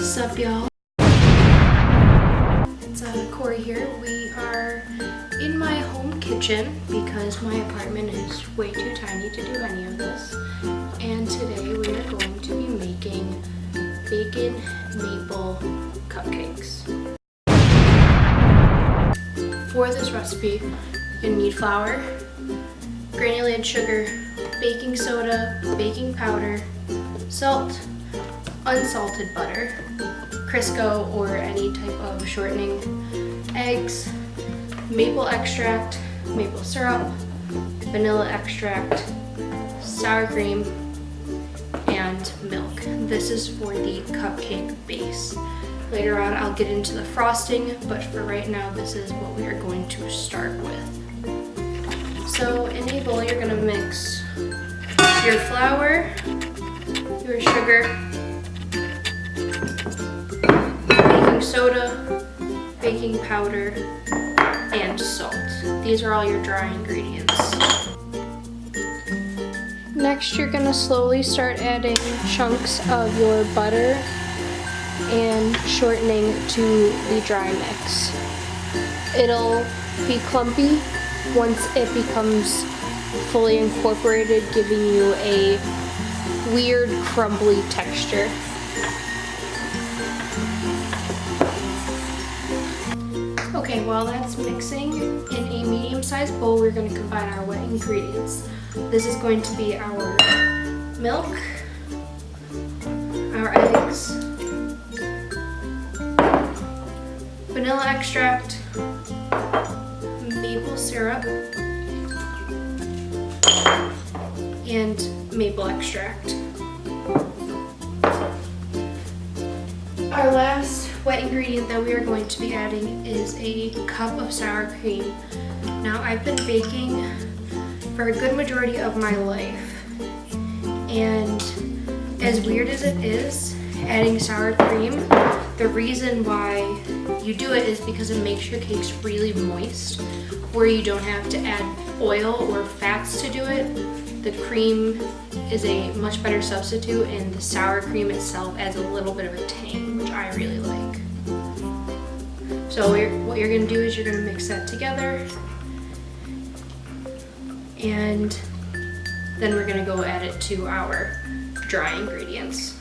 What's up, y'all? It's Corey here. We are in my home kitchen because my apartment is way too tiny to do any of this. And today we are going to be making bacon maple cupcakes. For this recipe, you're going to need flour, granulated sugar, baking soda, baking powder, salt, unsalted butter, Crisco or any type of shortening, eggs, maple extract, maple syrup, vanilla extract, sour cream, and milk. This is for the cupcake base. Later on I'll get into the frosting, but for right now this is what we are going to start with. So in a bowl you're going to mix your flour, your sugar, baking soda, baking powder, and salt. These are all your dry ingredients. Next, you're going to slowly start adding chunks of your butter and shortening to the dry mix. It'll be clumpy once it becomes fully incorporated, giving you a weird crumbly texture. Okay, while that's mixing, in a medium-sized bowl, we're going to combine our wet ingredients. This is going to be our milk, our eggs, vanilla extract, maple syrup, and maple extract. Our last wet ingredient that we are going to be adding is a cup of sour cream. Now, I've been baking for a good majority of my life, and as weird as it is, adding sour cream, the reason why you do it is because it makes your cakes really moist, where you don't have to add oil or fats to do it. The cream is a much better substitute, and the sour cream itself adds a little bit of a tang, which I really like. So what you're going to do is you're going to mix that together, and then we're going to go add it to our dry ingredients.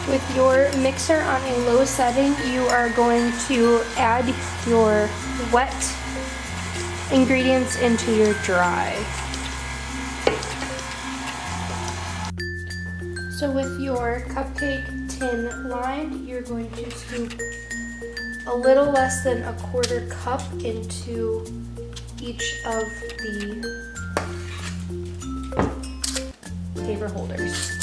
With your mixer on a low setting, you are going to add your wet ingredients into your dry. So with your cupcake tin lined, you're going to scoop a little less than a quarter cup into each of the paper holders.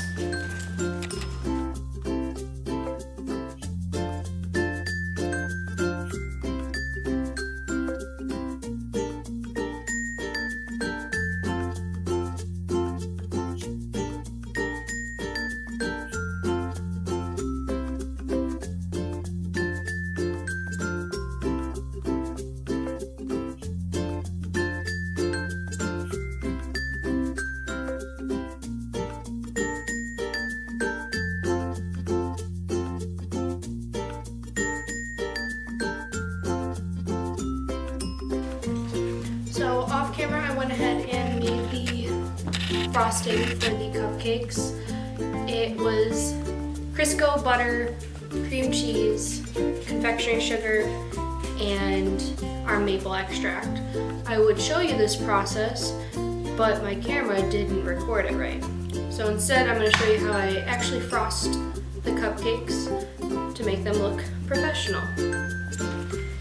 So off camera, I went ahead and made the frosting for the cupcakes. It was Crisco, butter, cream cheese, confectionery sugar, and our maple extract. I would show you this process, but my camera didn't record it right. So instead, I'm going to show you how I actually frost the cupcakes to make them look professional.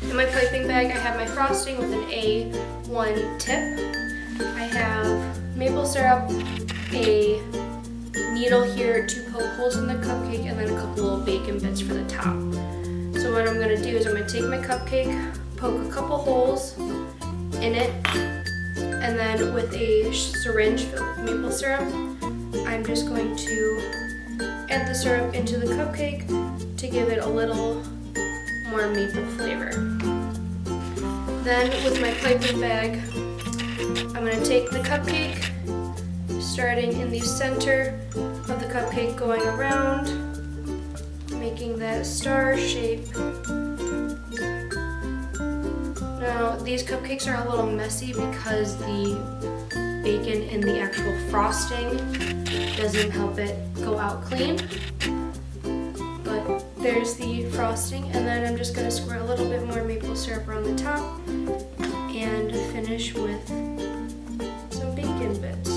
In my piping bag, I have my frosting with an A1 tip. I have maple syrup, a needle here to poke holes in the cupcake, and then a couple little bacon bits for the top. So what I'm going to do is I'm going to take my cupcake, poke a couple holes in it, and then with a syringe filled with maple syrup, I'm just going to add the syrup into the cupcake to give it a little more maple flavor. Then with my piping bag, I'm going to take the cupcake, starting in the center of the cupcake, going around, making that star shape. Now, these cupcakes are a little messy because the bacon in the actual frosting doesn't help it go out clean. But there's the frosting, and then I'm just going to squirt a little bit more maple syrup around the top and finish with some bacon bits.